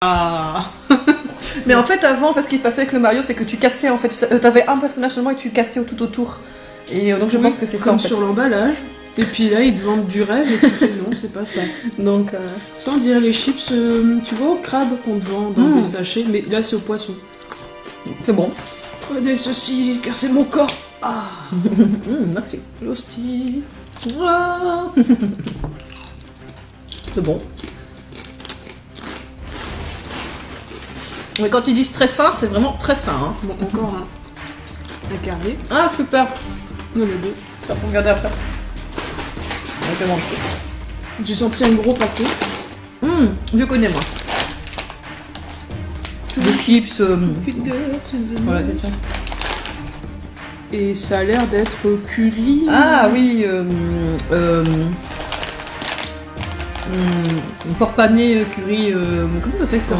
Ah. Mais en fait, avant, ce qui se passait avec le Mario, c'est que tu cassais en fait. T'avais un personnage seulement et tu cassais tout autour. Et donc je pense que c'est ça. Comme En fait. sur l'emballage. Et puis là, ils te vendent du rêve et tu fais non, c'est pas ça. Donc. Sans dire les chips, tu vois, au crabe qu'on te vend dans des sachets, mais là, c'est au poisson. C'est bon. Prenez ceci, car c'est mon corps. Ah. Merci. L'hostie. Ah. C'est bon. Mais quand ils disent très fin, c'est vraiment très fin. Hein. Bon, encore un carré. Ah, super. Non, mais deux. Ça pour regarder après. On va te manger. J'ai senti un gros paquet. Je connais moi. Des chips. Voilà, c'est ça. Et ça a l'air d'être curry. Ah oui. Porc pané curry. Comment ça se fait ça?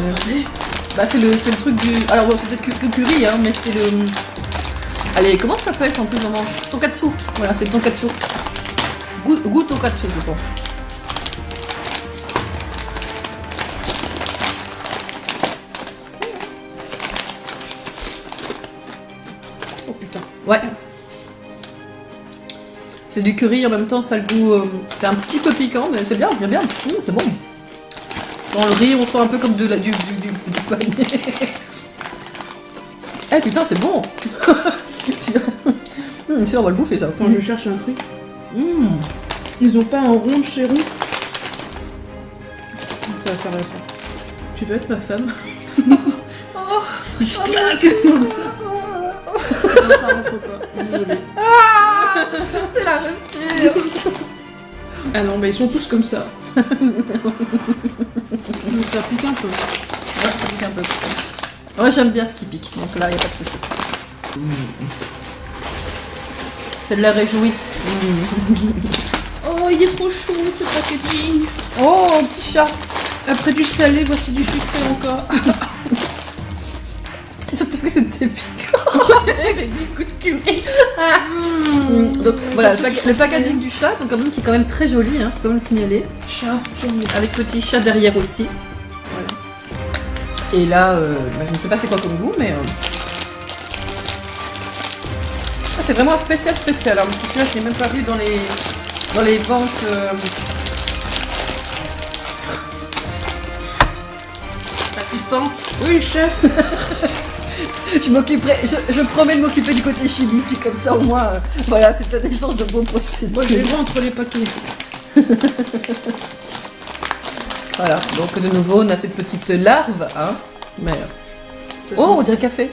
Bah c'est le truc du. Alors bon, c'est peut-être que curry, hein, mais c'est le. Allez, comment ça s'appelle ça en plus on mange? Tonkatsu. Voilà, c'est le tonkatsu. Goût tonkatsu, je pense. Oh putain. Ouais. C'est du curry en même temps, ça a le goût. C'est un petit peu piquant, mais c'est bien, bien, bien. C'est bon. Dans le riz, on sent un peu comme du panier. Eh putain, c'est bon. Si on va le bouffer ça. Quand je cherche un truc. Ils ont pas un rond de chez Roux. Ça va faire l'affaire. Tu veux être ma femme? Je claque. Non, ça rentre pas. Désolée. C'est la rupture. Ah non, bah ils sont tous comme ça. Ça pique un peu. Ouais, ça pique un peu. Ouais, j'aime bien ce qui pique, donc là, il n'y a pas de souci. C'est de la réjouie. Oh, il est trop chou ce packaging. Oh, un petit chat. Après du salé, voici du sucré encore. Surtout que c'était piquant. Avec des coups de curry. Donc voilà, le packaging du chat, donc, qui est quand même très joli, hein, faut quand même le signaler. Chat, j'aime bien. Avec petit chat derrière aussi. Voilà. Et là, bah, je ne sais pas c'est quoi comme goût, mais... Ah, c'est vraiment un spécial, hein, parce que celui-là, je l'ai même pas vu dans les ventes... Assistante. Oui, chef. Je m'occuperai, je promets de m'occuper du côté chimique, comme ça au moins, voilà, c'est un échange de bons procédés. Moi, j'ai le vent entre les paquets. Voilà, donc de nouveau, on a cette petite larve, hein, mais... Oh, on dirait café.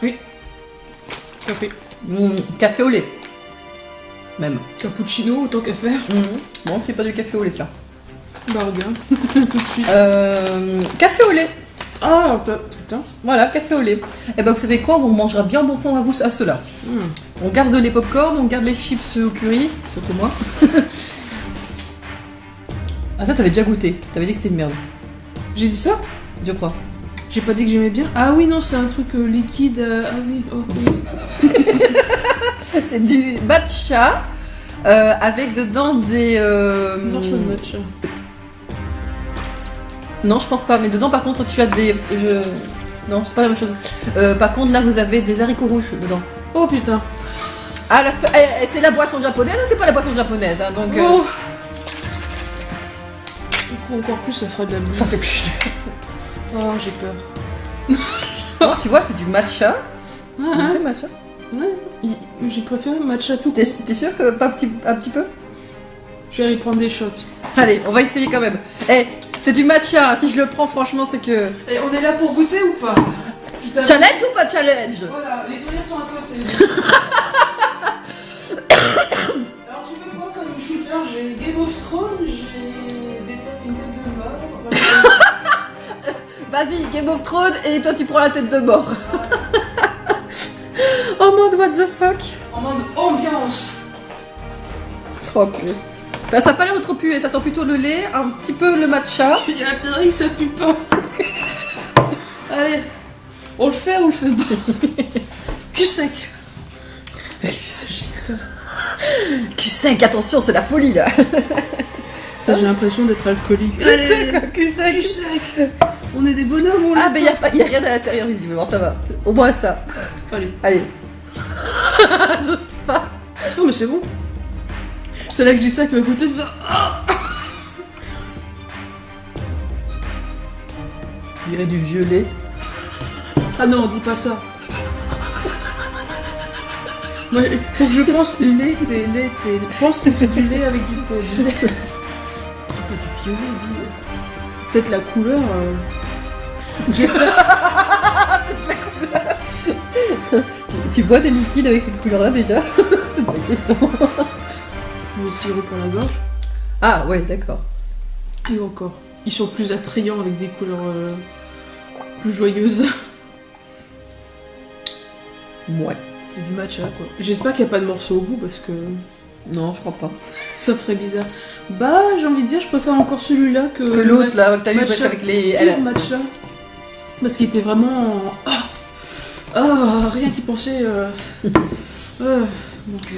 Oui. Café. Café au lait. Même. Cappuccino, autant qu'à faire. Bon, c'est pas du café au lait, tiens. Bah, regarde. Tout de suite. Café au lait. Ah, putain. Voilà, café au lait. Et ben vous savez quoi, on mangera bien bon sang à cela. On garde les pop-corn, on garde les chips au curry, surtout moi. Ah ça t'avais déjà goûté, t'avais dit que c'était une merde. J'ai dit ça? Je crois. J'ai pas dit que j'aimais bien. Ah oui, non, c'est un truc liquide. Ah oui, oh oui. C'est du matcha avec dedans des... Non, je veux le matcha. Non, je pense pas, mais dedans par contre tu as des... Non, c'est pas la même chose. Par contre là vous avez des haricots rouges dedans. Oh putain. Ah, c'est la boisson japonaise ou c'est pas la boisson japonaise, hein, donc... Oh. Du coup, encore plus, ça fera de la boue. Ça fait plus... Oh, j'ai peur. Non, tu vois, c'est du matcha. Ah, Du matcha. ouais. J'ai préféré le matcha tout. T'es sûr que pas un petit peu? Je vais aller prendre des shots. Allez, on va essayer quand même. Eh, c'est du matcha, si je le prends franchement c'est que... Et on est là pour goûter ou pas? Putain, Challenge ou pas challenge? Voilà, les toilettes sont à côté. Alors tu veux quoi comme shooter? J'ai Game of Thrones, j'ai une tête de mort. Vas-y, Game of Thrones et toi tu prends la tête de mort. En mode what the fuck? En mode ambiance. Trop pué. Bah, ça a pas l'air de trop puer, ça sent plutôt le lait, un petit peu le matcha. Il y a intérêt que ça pue pas. Allez, on le fait ou on le fait pas? Cul sec. Q5, attention, c'est la folie là. Putain, j'ai l'impression d'être alcoolique. Allez, Q5. Q5. On est des bonhommes, on Ah, mais y a rien à l'intérieur visiblement, ça va. Au moins ça. Allez. Allez. J'ose pas. Non, mais c'est bon. C'est là que je dis ça, tu vas écouter, tu vas... Il y aurait du violet. Ah non, dis pas ça. Moi, faut que je pense lait, thé. Pense que c'est du lait avec du thé. Du lait. Pas du violet, dis. Peut-être la couleur. Tu bois des liquides avec cette couleur-là déjà. C'est inquiétant. Le sirop pour la gorge. Ah ouais, d'accord. Et encore. Ils sont plus attrayants avec des couleurs plus joyeuses. Ouais. C'est du matcha quoi. J'espère qu'il n'y a pas de morceau au bout parce que Non, je crois pas. ça ferait bizarre. Bah, j'ai envie de dire, je préfère encore celui-là que l'autre là, que t'as vu matcha, parce qu'avec les. pur matcha. Parce qu'il était vraiment. Rien qui pensait. Donc,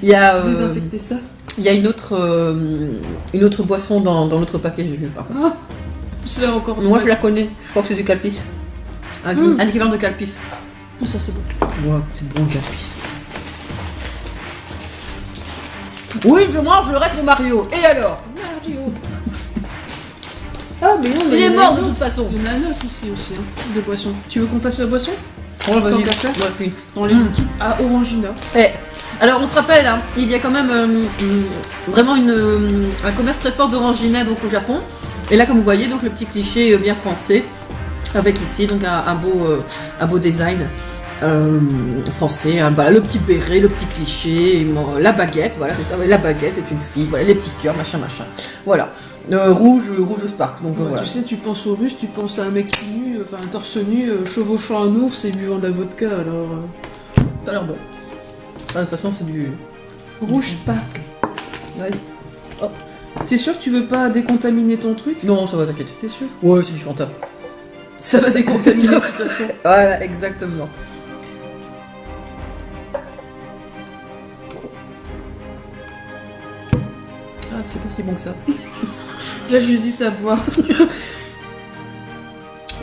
Il y a. désinfecter ça. Il y a une autre boisson dans l'autre paquet, j'ai vu par contre. C'est encore. Moi je la connais, je crois que c'est du Calpis. Un équivalent de Calpis. Ça c'est bon. Ouais, c'est bon Calpis. Oui, je mange le reste de Mario. Et alors? Mario. Ah, mais non, mais Il est y en a mort de un toute façon. Il y en a un autre ici aussi, hein, de boisson. Tu veux qu'on fasse la boisson? Oh, vas-y. Tant qu'à faire. Ouais, puis. Dans les liquides à Orangina. Eh, alors on se rappelle, hein, il y a quand même vraiment un commerce très fort d'Orangina donc au Japon. Et là, comme vous voyez, donc le petit cliché bien français, avec ici donc un beau design français, hein, voilà, le petit béret, le petit cliché, la baguette, voilà, c'est ça, la baguette, c'est une fille, voilà, les petits cœurs, machin, voilà. Rouge spark, donc Ouais, voilà. Tu sais, tu penses aux Russes, tu penses à un mec nu, enfin un torse nu, chevauchant un ours et buvant de la vodka, alors. Ça a l'air bon. Ah, de toute façon, c'est du Rouge Spark. Ouais. T'es sûr que tu veux pas décontaminer ton truc? Non, ça va, t'inquiète. T'es sûr? Ouais, c'est du Fanta. Ça va décontaminer de toute façon. Voilà, exactement. Ah, c'est pas si bon que ça. Là, j'hésite à boire.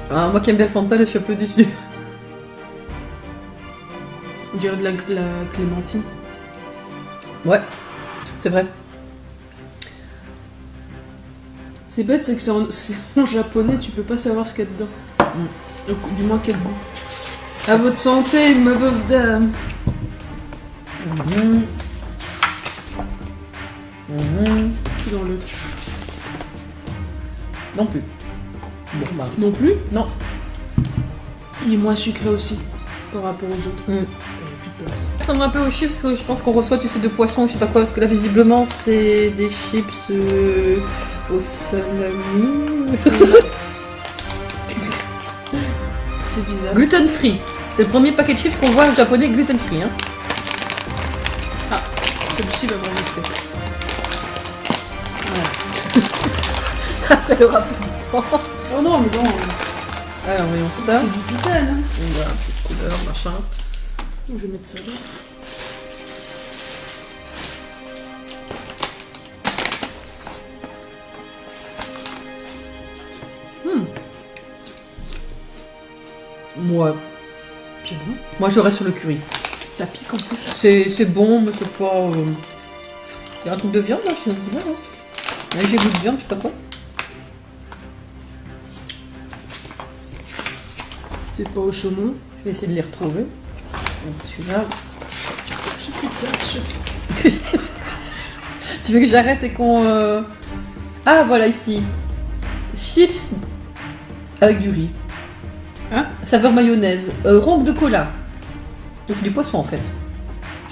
Ah, moi qui aime bien le Fanta, là, je suis un peu déçue. On dirait de la clémentine. Ouais, c'est vrai. C'est bête, c'est que c'est en japonais, tu peux pas savoir ce qu'il y a dedans. Donc, du moins, quel goût. À votre santé, ma pauvre dame. Dans l'autre. Non plus. Bon, bah. Non plus? Non. Il est moins sucré aussi, par rapport aux autres. Mm. T'avais plus de place. Ça ressemble un peu aux chips, parce que je pense qu'on reçoit, tu sais, de poissons, je sais pas quoi, parce que là, visiblement, c'est des chips au salami. C'est bizarre. Gluten free. C'est le premier paquet de chips qu'on voit japonais gluten free. Hein. Celui-ci va vraiment se faire. Après le rapport du temps. Oh non, mais bon. Alors, voyons ça. C'est du titane, hein. On voit un petit couleur, machin. Je vais mettre ça là. Ouais. J'aime bien. Moi, je reste sur le curry. Ça pique en plus. C'est bon, mais c'est pas. Il y a un truc de viande là, je sais pas. Hein. J'ai goût de viande, je sais pas quoi. C'est pas au saumon. Je vais essayer de les retrouver. Donc celui-là. J'ai plus de place. Tu veux que j'arrête et qu'on. Ah, voilà ici. Chips avec du riz. Hein? Saveur mayonnaise. Ronde de cola. Donc c'est du poisson en fait.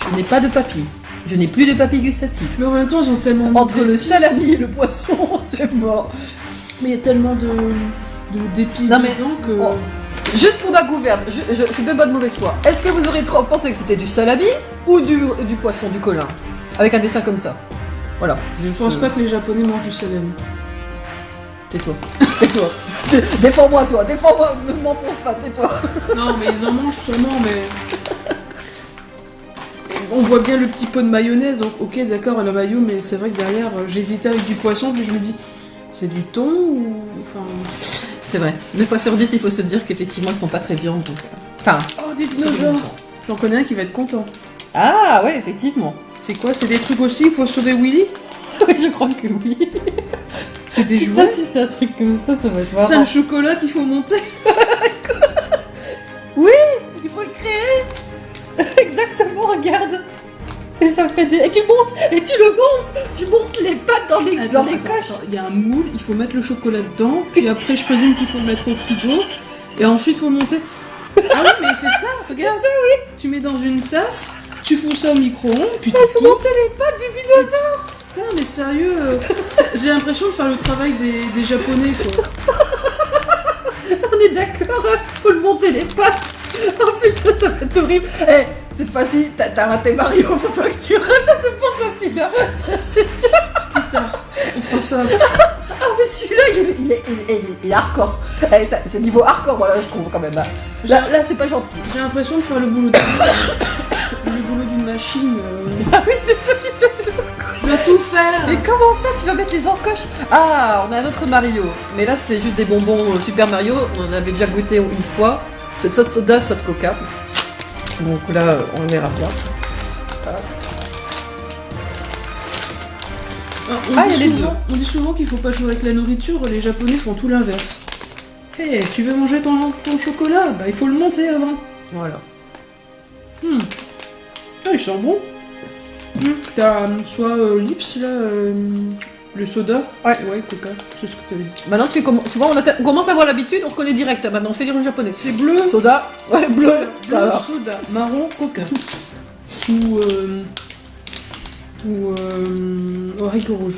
Je n'ai pas de papilles. Je n'ai plus de papilles gustatives. Mais en même temps, ils ont tellement. Entre le d'épices. salami et le poisson, c'est mort. Mais il y a tellement d'épices Non, mais- dedans que. Oh. Juste pour ma gouverne, je suis pas de mauvaise foi. Est-ce que vous aurez trop pensé que c'était du salami ou du poisson, du colin? Avec un dessin comme ça. Voilà. Je pense pas que les Japonais mangent du salami. Tais-toi. Tais-toi. Défends-moi, toi. Défends-moi. Ne m'enfonce pas. Tais-toi. Non, mais ils en mangent sûrement, mais. on voit bien le petit pot de mayonnaise, donc ok d'accord la mayo, mais c'est vrai que derrière j'hésitais avec du poisson, puis je me dis c'est du thon ou... Enfin... C'est vrai. 2 fois sur 10, il faut se dire qu'effectivement, ils sont pas très viandes. Donc... Enfin... Oh, des dinosaures. J'en connais un qui va être content. Ah, ouais, effectivement. C'est quoi? C'est des trucs aussi, il faut sauver Willy? Oui, je crois que oui. C'est des Putain, jouets? si c'est un truc comme ça va être marrant. C'est un chocolat qu'il faut monter? Oui, il faut le créer. Exactement, regarde. Et ça fait des... Et tu montes, et tu le montes. Tu montes les pattes dans les, Attends, coches. il y a un moule, il faut mettre le chocolat dedans, puis après je présume qu'il faut le mettre au frigo, et ensuite il faut le monter. Ah oui, mais c'est ça, regarde. C'est ça, oui. Tu mets dans une tasse, tu fous ça au micro-ondes, puis Il tu faut tournes. monter les pattes du dinosaure. Putain, mais sérieux, j'ai l'impression de faire le travail des Japonais, quoi. On est d'accord, faut le monter les pattes. Oh putain, ça va être horrible. Eh, cette fois-ci, t'as raté Mario, faut pas que tu rates, ça c'est pour toi celui-là. Ça c'est sûr. Putain, on fera ça. Ah mais celui-là, il est hardcore. Eh, c'est niveau hardcore, voilà, je trouve quand même. Là, c'est pas gentil. J'ai l'impression de faire le boulot d'une machine. Ah oui, c'est ça, tu dois... Je dois tout faire. Mais comment ça, tu vas mettre les encoches? Ah, on a un autre Mario. Mais là, c'est juste des bonbons Super Mario. On en avait déjà goûté une fois. C'est soit de soda, soit de coca. Donc là, on verra bien. On dit souvent qu'il faut pas jouer avec la nourriture, les Japonais font tout l'inverse. Hé, tu veux manger ton chocolat? Bah il faut le monter avant. Voilà. Ah, il sent bon. T'as soit Lips là, le soda. Ouais. Ouais, coca, c'est ce que t'avais dit. Maintenant, tu vois, on commence à avoir l'habitude, on reconnaît direct. Maintenant, on sait lire le japonais. C'est bleu. Soda. Ouais, bleu. Ça Bleu, va. soda, marron, coca. ou haricots rouges.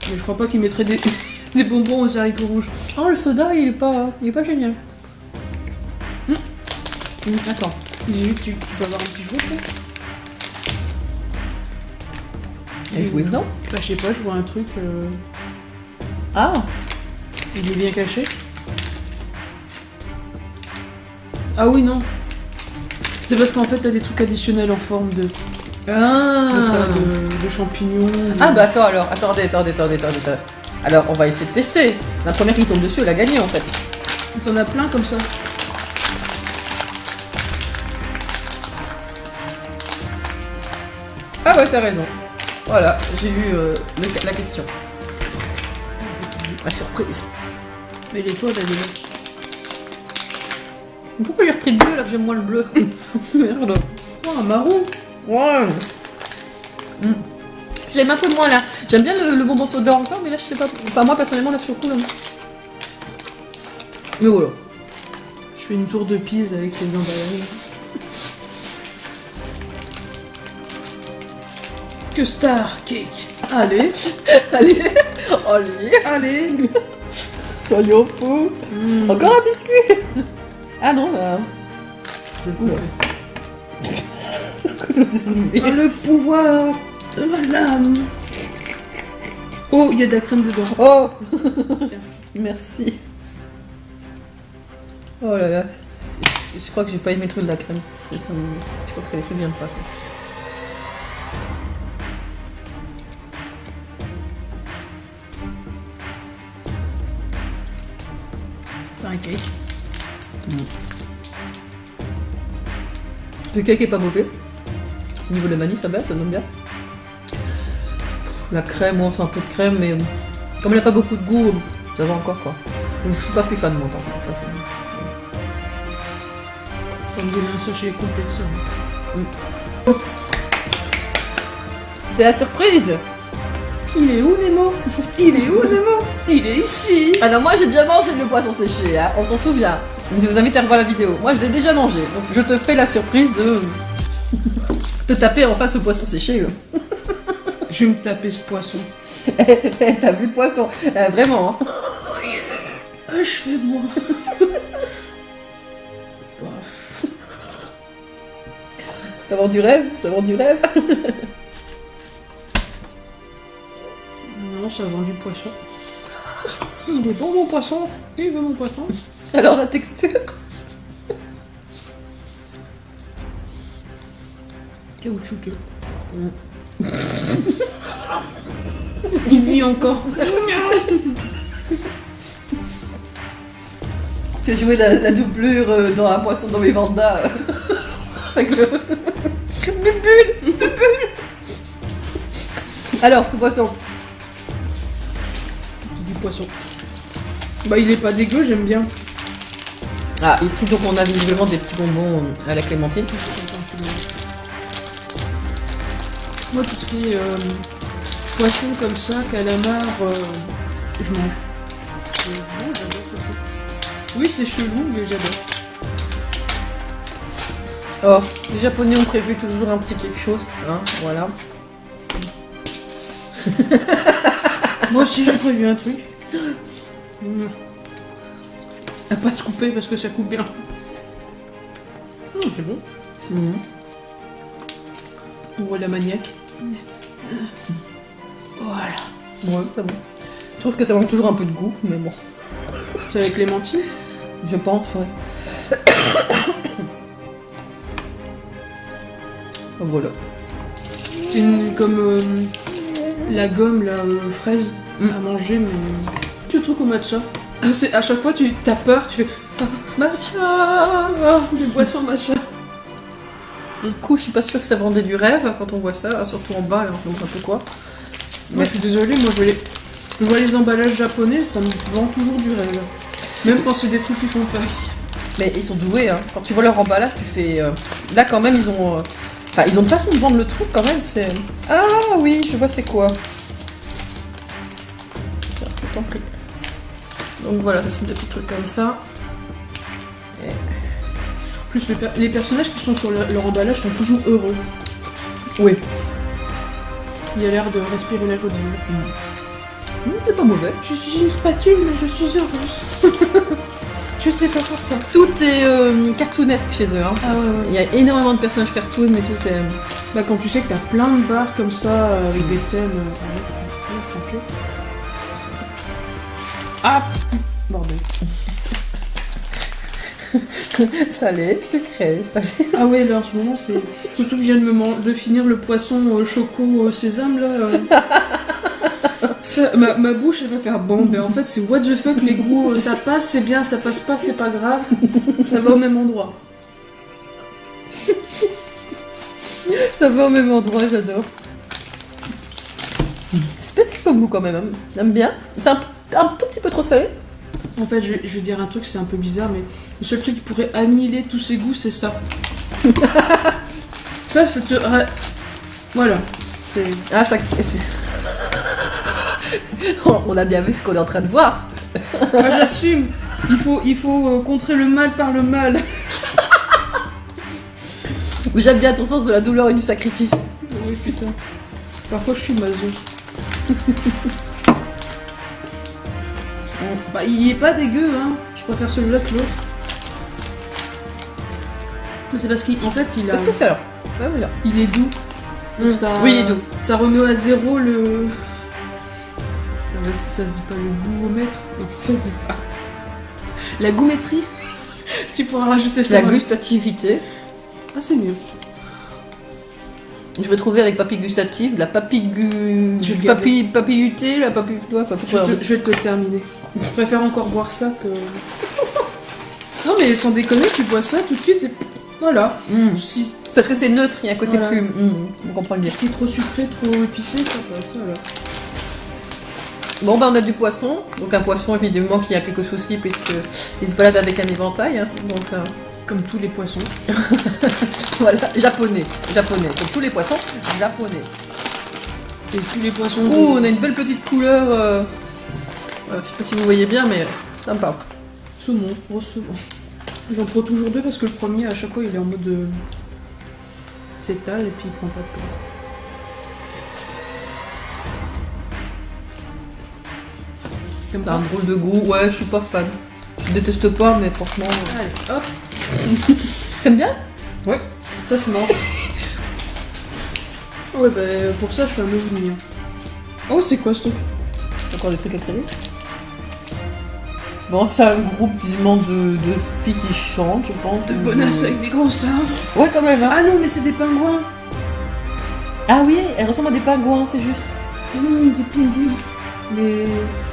Mais je crois pas qu'ils mettraient des bonbons aux haricots rouges. Oh, le soda, il est pas génial. Attends. Tu peux avoir un petit jouet, toi? Et jouer dedans? Bah, je sais pas, je vois un truc. Ah. Il est bien caché. Ah oui, non. C'est parce qu'en fait, t'as des trucs additionnels en forme de champignons. Ah bah attends alors, attendez. Alors on va essayer de tester. La première qui tombe dessus, elle a gagné en fait. T'en as plein comme ça. Ah ouais, t'as raison. Voilà, j'ai eu la question. La surprise. Mais les toits, là, déjà. Pourquoi j'ai repris le bleu alors que j'aime moins le bleu? Merde. Oh, un marron. Ouais. Je l'aime un peu moins là. J'aime bien le bonbon soda encore, mais là je sais pas. Enfin moi personnellement là sur le coup là. Mais voilà. Je fais une tour de Pise avec les emballages. Que star cake. Allez. Allez. Soyons fous. Encore un biscuit. Ah non, là. Le pouvoir de ma lame. Oh, il y a de la crème dedans. Oh. Tiens. Merci. Oh là là. Je crois que j'ai pas aimé le truc de la crème. Je crois que ça laisse bien de passer. C'est un cake. Le cake est pas mauvais. Au niveau de la vanille, ça va, ça donne bien. La crème, on sent un peu de crème, mais comme elle n'a pas beaucoup de goût, ça va encore quoi. Je suis pas plus fan moi, personnellement. Ça me donne un sachet complet de ça. C'était la surprise. Il est où Nemo? Il est où Nemo? Il est ici. Ah non, moi j'ai déjà mangé le poisson séché, hein, on s'en souvient. Je vous invite à revoir la vidéo. Moi je l'ai déjà mangé, donc je te fais la surprise de te taper en face au poisson séché. Je vais me taper ce poisson. T'as vu le poisson? Vraiment, hein. Ah, je fais moi. Ça vend du rêve? Ça vend du rêve? Non, ça vend du poisson. Il est bon mon poisson. Il veut mon poisson. Alors la texture? Caoutchouteux. Il vit encore. Tu as joué la doublure dans un poisson dans mes Vanda. Avec le. Bubule. Alors, ce poisson. Du poisson. Bah il est pas dégueu, j'aime bien. Ah, ici donc on a visiblement des petits bonbons à la clémentine. Moi tout ce qui est poisson comme ça, calamar, je mange. J'adore ce truc. Oui c'est chelou mais j'adore. Oh, les Japonais ont prévu toujours un petit quelque chose, hein, voilà. Moi aussi j'ai prévu un truc. À pas se couper parce que ça coupe bien. C'est bon. On voit la maniaque. Voilà. Ouais, c'est bon. Je trouve que ça manque toujours un peu de goût, mais bon. C'est avec clémentine. Je pense, ouais. Voilà. C'est comme la gomme, la fraise à manger, mais tu truc au matcha. À chaque fois, t'as peur, tu fais matcha, des boissons matcha. Du coup, je suis pas sûre que ça vendait du rêve quand on voit ça, surtout en bas, on se demande un peu quoi. Moi, je suis désolée, moi je vois les emballages japonais, ça me vend toujours du rêve. Même quand c'est des trucs qui font peur. Mais ils sont doués, hein. Quand tu vois leur emballage, tu fais. Là, quand même, ils ont. Enfin, ils ont une façon de vendre le truc quand même, c'est. Ah oui, je vois c'est quoi. Tiens, je t'en prie. Donc voilà, ce sont des petits trucs comme ça. Et... Plus les personnages qui sont sur leur emballage sont toujours heureux. Oui. Il a l'air de respirer la joie de vivre. C'est pas mauvais. Je suis une spatule, mais je suis heureuse. Je sais pas pourquoi. Tout est cartoonesque chez eux. Hein. Ah ouais, ouais. Il y a énormément de personnages cartoon et tout, c'est. Bah quand tu sais que t'as plein de bars comme ça, avec des thèmes... Ah bordel. Salé, sucré, salé. Ah ouais, là en ce moment, c'est... Surtout que je viens de finir le poisson choco sésame, là. Ça, ma bouche, elle va faire bon, ben en fait, c'est what the fuck, les goûts, ça passe, c'est bien, ça passe pas, c'est pas grave. Ça va au même endroit. Ça va au même endroit, j'adore. C'est spécial comme goût quand même, hein. J'aime bien. C'est un tout petit peu trop salé. En fait, je vais dire un truc, c'est un peu bizarre, mais le seul truc qui pourrait annihiler tous ces goûts, c'est ça. Ça te... Voilà. C'est... Ah, ça... On a bien vu ce qu'on est en train de voir. Ah, j'assume. Il faut contrer le mal par le mal. J'aime bien ton sens de la douleur et du sacrifice. Oui, putain. Parfois, je suis maso. Bah, il est pas dégueu, hein. Je préfère celui-là que l'autre. Mais c'est parce qu'en fait, il a... C'est spécial. Ouais, voilà. Il est doux. Donc ça... Oui, il est doux. Ça remet à zéro le... Ça se dit pas le goût-mètre. Non, ça se dit pas. La goûtmétrie. Tu pourras rajouter ça. La gustativité. Ah, c'est mieux. Je vais trouver avec papille gustative, la papilluté, la papille... Je vais te le terminer. Je préfère encore boire ça que... Non mais sans déconner, tu bois ça tout de suite et... Voilà. Si... Parce que c'est neutre, il y a un côté Voilà. plus... on comprend bien. Tout ce qui est trop sucré, trop épicé, ça passe, voilà. Bon ben on a du poisson, donc un poisson évidemment qui a quelques soucis puisqu'il se balade avec un éventail, hein. Donc... Comme tous les poissons. Voilà, japonais, comme tous les poissons, japonais. Et tous les poissons... Ouh, on a une belle petite couleur, je sais pas si vous voyez bien, mais sympa. Saumon, gros saumon. J'en prends toujours deux parce que le premier, à chaque fois, il est en mode... s'étale et puis il prend pas de place. T'aimes Ça a pas un drôle de goût, ouais, je suis pas fan. Je déteste pas, mais franchement... Allez, hop. T'aimes bien? Ouais, ça se mange. Ouais, bah pour ça, je suis un ovni. Oh, c'est quoi ce truc? Encore des trucs à créer. Bon, c'est un groupe visiblement de filles qui chantent, je pense. De bonasses avec des gros seins. Ouais, quand même, hein. Ah non, mais c'est des pingouins. Ah oui, elle ressemble à des pingouins, c'est juste. Oui, des pingouins. Mais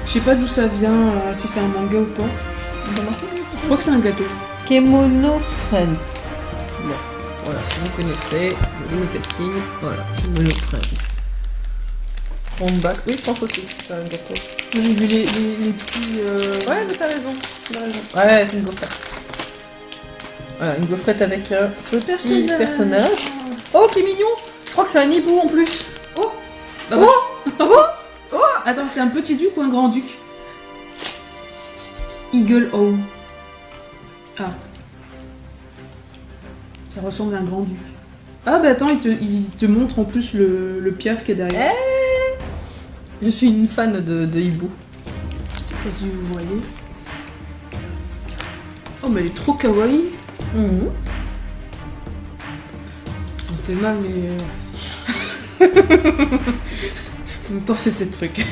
je sais pas d'où ça vient, si c'est un manga ou pas. Je crois que c'est un gâteau. Kemono Friends. Bon, voilà, si vous connaissez, vous me faites signe. Voilà, Kemono Friends. On back. Oui, je pense aussi que c'est un gâteau. J'ai vu les petits. Ouais, mais t'as raison. Ouais, c'est une gaufrette. Voilà, une gaufrette avec un petit personnage. Oh, qui mignon! Je crois que c'est un hibou en plus. Oh Ah bah. Attends, c'est un petit duc ou un grand duc? Eagle Owl. Ah. Ça ressemble à un grand duc. Ah bah attends, il te montre en plus le piaf qui est derrière. Je suis une fan de hibou. Je sais pas si vous voyez. Oh mais elle est trop kawaii. Mhm. Ça me fait mal mais... En même temps c'était le truc.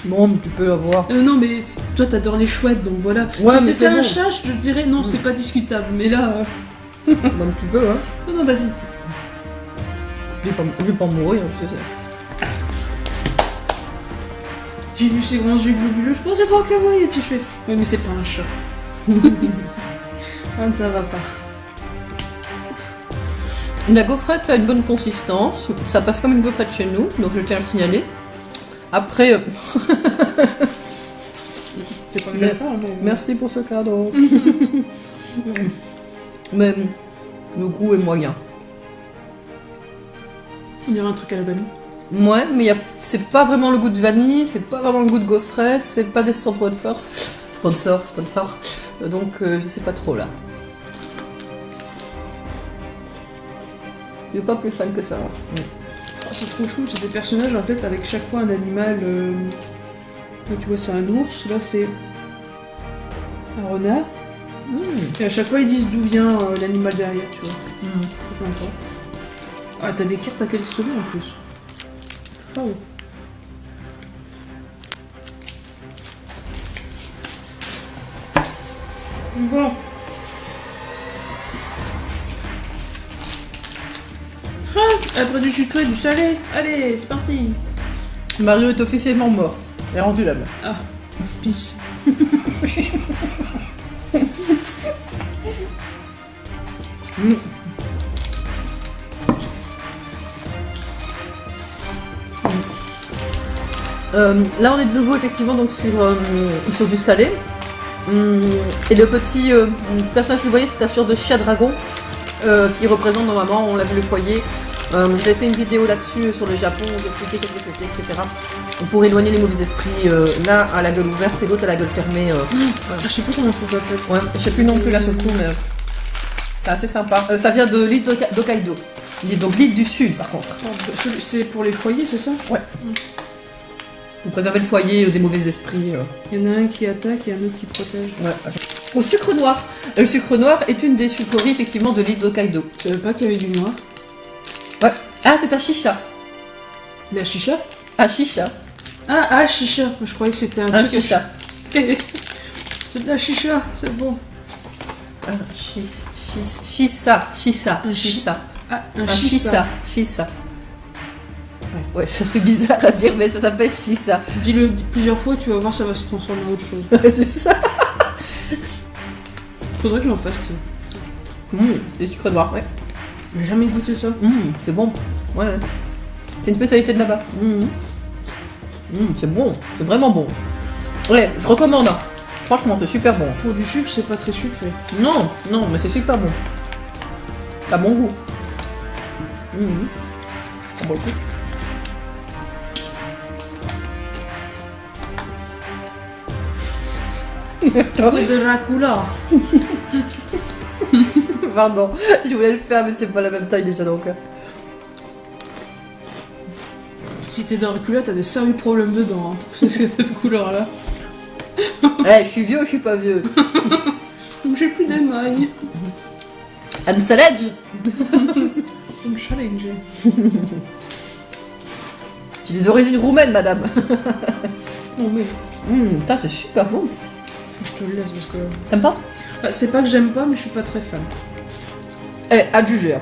Bon, mais tu peux avoir. Non mais toi t'adores les chouettes donc voilà. Ouais, Si mais c'était c'est un bon. chat je te dirais non c'est pas discutable mais là... Donc tu peux, hein. Non vas-y. Je vais pas mourir, tu sais. J'ai vu ses grands yeux globuleux, je pense que c'est trop kawaii et puis je fais... Oui mais c'est pas un chat. Ah, ça va pas. La gaufrette a une bonne consistance, ça passe comme une gaufrette chez nous, donc je tiens à le signaler. Après, C'est pas que j'aime pas mais... merci pour ce cadeau. Mais le goût est moyen. On dirait un truc à la vanille. Ouais, mais c'est pas vraiment le goût de vanille, c'est pas vraiment le goût de gaufrette, c'est pas des Central Force. Sponsor. Donc je sais pas trop là. Je suis pas plus fan que ça. Oh, c'est trop chou, c'est des personnages en fait avec chaque fois un animal. Là tu vois c'est un ours, là c'est un renard. Et à chaque fois ils disent d'où vient l'animal derrière, tu vois. C'est sympa. Ah t'as des cartes à collectionner en plus. Oh. Bon. Ah, après du sucré, du salé. Allez, c'est parti. Mario est officiellement mort. Il est rendu l'âme. Ah, pisse. Là on est de nouveau effectivement donc sur du salé. Et le petit personnage que vous voyez c'est un sorte de chat dragon qui représente normalement, on l'a vu le foyer. J'avais fait une vidéo là-dessus sur le Japon, d'expliquer qu'est-ce que c'était, etc. Pour éloigner les mauvais esprits, l'un à la gueule ouverte et l'autre à la gueule fermée. Je sais plus comment ça s'appelle. Ouais, je sais plus non plus là sur le coup, mais c'est assez sympa. Ça vient de l'île d'Hokkaido. Donc l'île du sud par contre. C'est pour les foyers, c'est ça? Ouais. Pour préserver le foyer des mauvais esprits. Il y en a un qui attaque et un autre qui protège. Ouais. Au sucre noir. Le sucre noir est une des sucreries effectivement de l'île d'Hokkaido. Je savais pas qu'il y avait du noir. Ouais. Ah, c'est un chicha. La chicha? Un chicha. Ah, chicha. Je croyais que c'était un Un truc. chicha. C'est de la chicha, c'est bon. Un chissa. Ah, Un chissa. Chissa. Ouais, ça fait bizarre à dire, mais ça s'appelle chissa. Dis-le plusieurs fois, tu vas voir, ça va se transformer en autre chose. Ouais, c'est ça. Faudrait que j'en fasse, ça. Des sucres noirs, ouais. J'ai jamais goûté ça. C'est bon. Ouais. C'est une spécialité de là-bas. C'est bon. C'est vraiment bon. Ouais, je recommande. Franchement, c'est super bon. Pour du sucre, c'est pas très sucré. Non, mais c'est super bon. T'as bon goût. Ah bon, écoute. De Dracula. Pardon, je voulais le faire, mais c'est pas la même taille déjà donc. Si t'es Dracula, t'as des sérieux problèmes dedans. Hein, pour que c'est cette couleur-là. Je suis vieux ou je suis pas vieux? J'ai plus d'émail. Un salade. Une challenge. J'ai des origines roumaines, madame. Non mais, Putain, c'est super bon. je te le laisse parce que... T'aimes pas? Bah, c'est pas que j'aime pas, mais je suis pas très fan. À juger.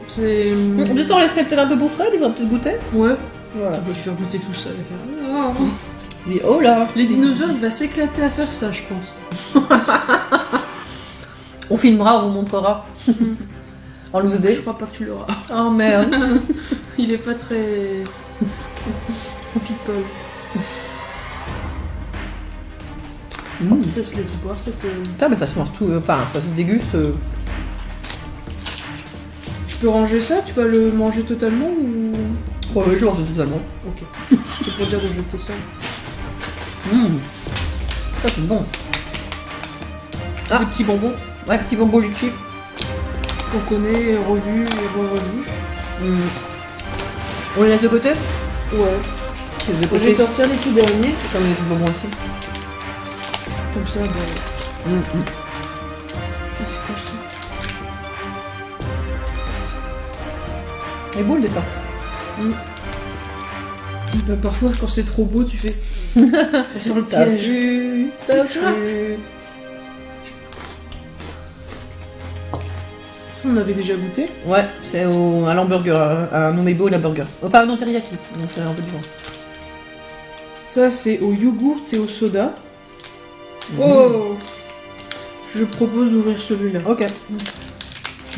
C'est... On peut t'en laisser peut-être un peu pour Fred, il va peut-être goûter. Ouais. Voilà. On va lui faire goûter tout ça. Il va faire... Ah. Mais oh là. Les dinosaures, il va s'éclater à faire ça, je pense. On filmera, on vous montrera. En loose day. Je crois pas que tu l'auras. Oh merde. Il est pas très... people. Ça se laisse boire cette... Putain, mais ça se mange tout, enfin, ça se déguste. Tu peux ranger ça? Tu vas le manger totalement ou... Ouais, je mange totalement. Ok. C'est pour dire de jeter ça. Ça c'est bon. Ah. Des petits bonbons Ouais, petit bonbon litchi. qu'on connaît, revus et re-revus. On les laisse de côté? Ouais. De Je vais côté. sortir les tout derniers. Comme les bonbons aussi. Comme ça, bah... Ça, c'est quoi ça? Il est beau le dessin. Bah, parfois, quand c'est trop beau, tu fais... ça sent le Ça piège. pue, ça pue. Ça, on avait déjà goûté. Ouais, c'est un hamburger, un Omebo et un burger. Enfin, un teriyaki, donc c'est un peu différent. Ça, c'est au yogourt et au soda. Oh! Je propose d'ouvrir celui-là. Ok.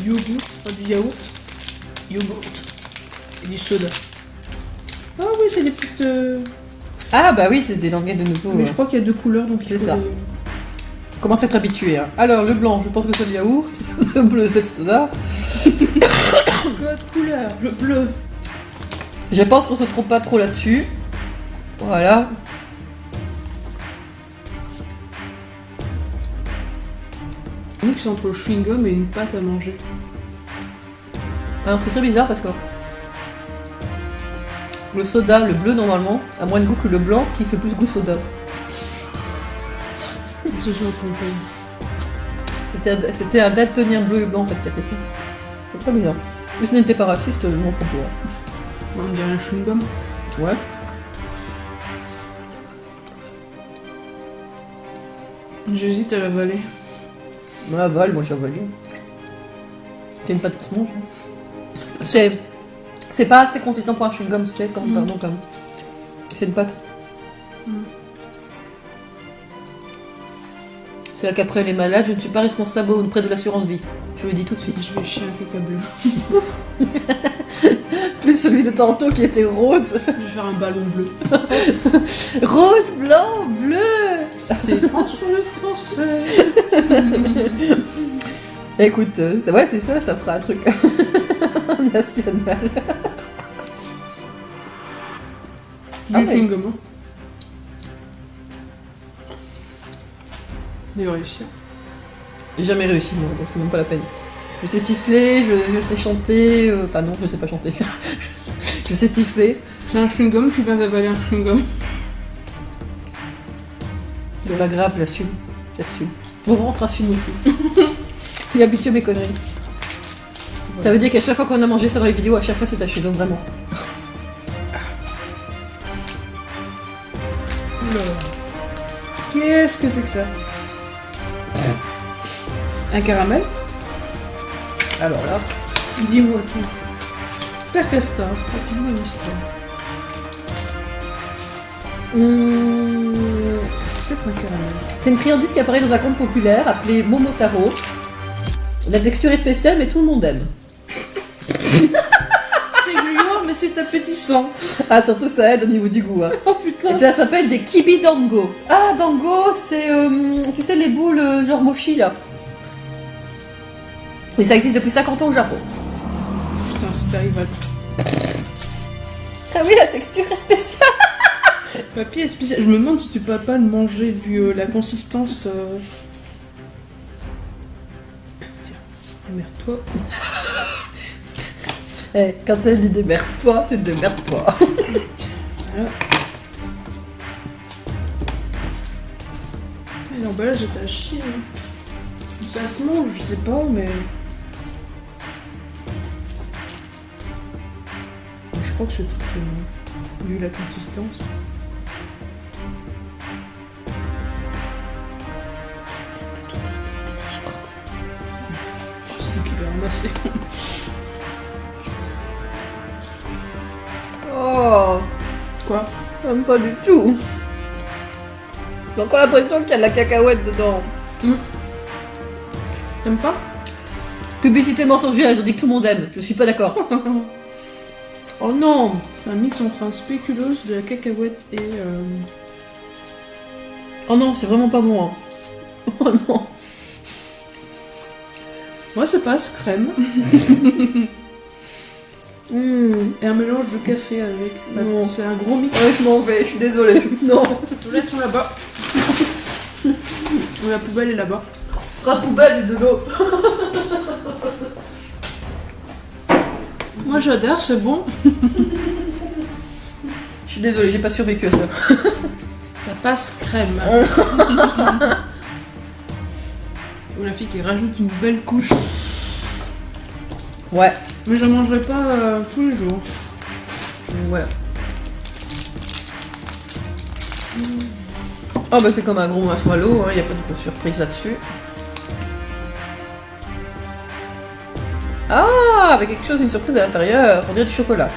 Yogourt, pas du yaourt. Yogourt. Et du soda. Ah oui, c'est des petites... Ah bah oui, c'est des languettes de nouveau. Mais je crois qu'il y a deux couleurs, donc il C'est faut... ça. Commence à être habitué. Hein. Alors, le blanc, je pense que c'est le yaourt. Le bleu, c'est le soda. Code couleur, le bleu. Je pense qu'on se trompe pas trop là-dessus. Voilà. Le mix entre le chewing-gum et une pâte à manger. Alors, c'est très bizarre parce que le soda, le bleu normalement, a moins de goût que le blanc qui fait plus goût soda. Ils se sont trompés. C'était un daltonien bleu et blanc en fait qui a fait ça. C'est très bizarre. Si ce n'était pas raciste, je m'en prends pas. On dirait un chewing-gum. Ouais. J'hésite à l'avaler. Moi, avale, moi j'avale. C'est une pâte qui se mange. C'est pas assez consistant pour un chewing-gum, tu sais, comme, pardon, comme. C'est une pâte. C'est là qu'après elle est malade, je ne suis pas responsable auprès de l'assurance vie. Je vous le dis tout de suite. Je vais chier un caca bleu. Plus celui de tantôt qui était rose. Je vais faire un ballon bleu. Rose, blanc, bleu. C'est François le français. Écoute, ouais, c'est ça, ça fera un truc national. Il est chewing-gum. Hein. Il va réussir. J'ai jamais réussi, moi, donc c'est même pas la peine. Je sais siffler, je sais chanter. Enfin, non, je sais pas chanter. Je sais siffler. C'est un chewing-gum, tu viens d'avaler un chewing-gum. C'est pas grave, j'assume. J'assume. Mon ventre assume aussi. Il est habitué à mes conneries. Ouais. Ça veut dire qu'à chaque fois qu'on a mangé ça dans les vidéos, à chaque fois c'est taché, donc vraiment. Oula. Qu'est-ce que c'est que ça? Un caramel? Alors là. Dis-moi tout. Père Castor, raconte-moi une histoire. C'est peut-être un caramel. C'est une friandise qui apparaît dans un conte populaire appelé Momotaro. La texture est spéciale, mais tout le monde aime. C'est gluant, mais c'est appétissant. Ah, surtout ça aide au niveau du goût. Hein. Oh putain. Et ça s'appelle des kibi dango. Ah, dango, c'est, tu sais, les boules genre mochi là. Et ça existe depuis 50 ans au Japon. Putain, si t'arrives à... Ah oui, la texture est spéciale. Papier est spécial. Je me demande si tu peux pas le manger vu la consistance. Tiens, démerde-toi. Eh, quand elle dit démerde-toi, c'est démerde-toi. Voilà. Et l'emballage est à chier. Hein. Ça se mange, je sais pas, mais. Je crois que ce truc se mange, vu la consistance. C'est lui qui l'a ramassé. Quoi? J'aime pas du tout. J'ai encore l'impression qu'il y a de la cacahuète dedans. T'aimes pas? Publicité mensongère, je dis que tout le monde aime. Je suis pas d'accord. Oh non. C'est un mix entre un spéculoos, de la cacahuète et... Oh non, c'est vraiment pas bon. Hein. Oh non. Moi, ça passe, crème. Et un mélange de café avec. Non. C'est un gros mix. Ouais, je m'en vais, je suis désolée. Non. Les toilettes sont là-bas. Ou la poubelle est là-bas. La poubelle de l'eau. Moi, j'adore, c'est bon. Je suis désolée, j'ai pas survécu à ça. Ça passe crème. Ou la fille qui rajoute une belle couche. Ouais. Mais j'en mangerai pas tous les jours. Voilà. Oh bah c'est comme un gros marshmallow, hein, y a pas de grosse surprise là-dessus. Ah, avec quelque chose, une surprise à l'intérieur, on dirait du chocolat.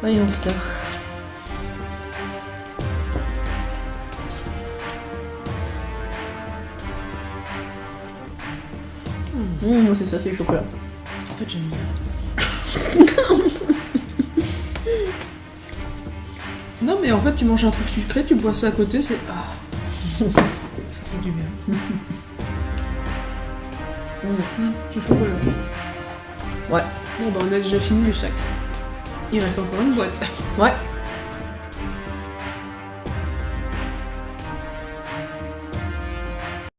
Voyons ça. C'est ça, c'est du chocolat. En fait, j'aime bien. Non, mais en fait, tu manges un truc sucré, tu bois ça à côté, c'est... Ah. Ça fait du bien. Du chocolat. Ouais. Bon, bah, on a déjà fini le sac. Il reste encore une boîte. Ouais.